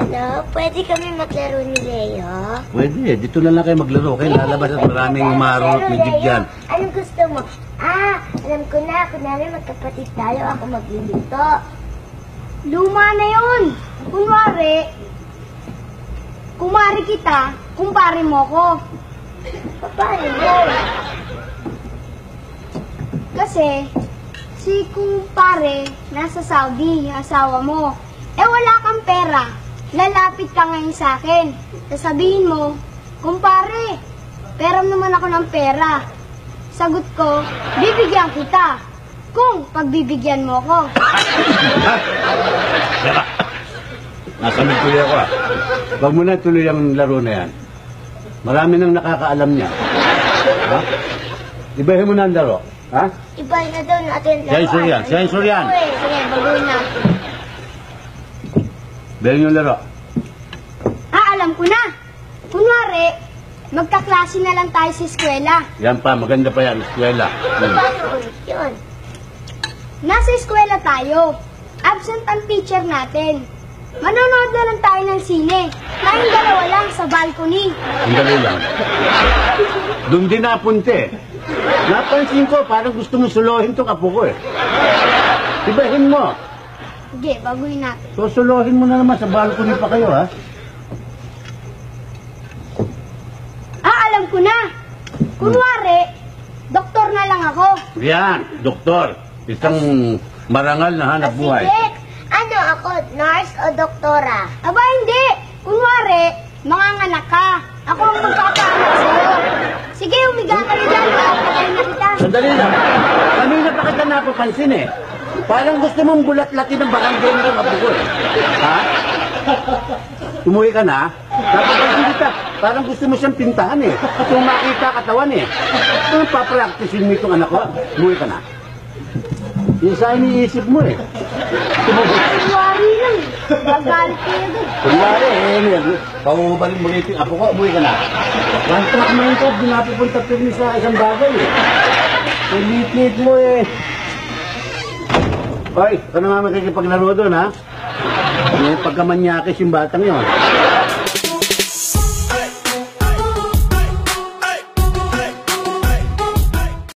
Lolo, pwede kami maglaro ni Leo? Pwede, dito na lang kayo maglaro. Kayo lalabas at maraming marunot ni Jig dyan. Anong gusto mo? Alam ko na. Kunwari magkapatid tayo, ako magluluto. Luma na yun. Kunwari, kumari kita, kumpare mo ko. Paano mo? Kasi, si kumpare nasa Saudi, yung asawa mo. Wala kang pera. Lalapit ka ngayon sa akin. Sasabihin mo, kumpare, peram naman ako ng pera. Sagot ko, bibigyan kita. Kung pagbibigyan mo ko. Nasamid tuloy ako Huwag mo na tuloy ang laro na yan. Marami nang nakakaalam niya. Ha? Ibahin mo na ang laro. Ha? Ibahin na daw natin. Sensor yan. Sige, baguhin na. Ibahin yung laro. Alam ko na. Kunwari, magkaklase na lang tayo sa eskwela. Yan pa, maganda pa yan, eskwela. Paano ulit yun? Nasa eskwela tayo. Absent ang teacher natin. Manonood na lang tayo ng sine. Tayong dalawa lang sa balcony. Ang dali lang. Doon din napunti. Napansin ko, parang gusto mo suluhin itong apo ko Ibahin mo. Sige, baguhin natin. Suluhin mo na naman sa balcony pa kayo, ha? Alam ko na. Kunwari, doktor na lang ako. Yan, doktor. Isang marangal na hanap buhay. Sige. Ano ako? Nurse o doktora? Aba, hindi. Kunwari, manganganak ka. Ako ang magpapaanak sa'yo. Sige, umiga ka na dyan. Patayin na kita. Sandali lang. Kanina pa kita napapansin Parang gusto mong bulat-latin ng barangay ng apo ko Ha? Umuwi ka na? Napapansin kita. Parang gusto mo siyang pintahan Kung makita katawan Kung papracticein mo itong anak ko, umuwi ka na. Yung sa iniisip mo Kunwari lang. Magalit kayo doon. Kunwari pauubalik mo rito yung apo ko, umuwi ka na. One track mo ito, di napupunta pirmi sa isang bagay Pilit-lit mo Hoy, ito na nga makikipaglaro doon Pagkamanyakis yung batang yun.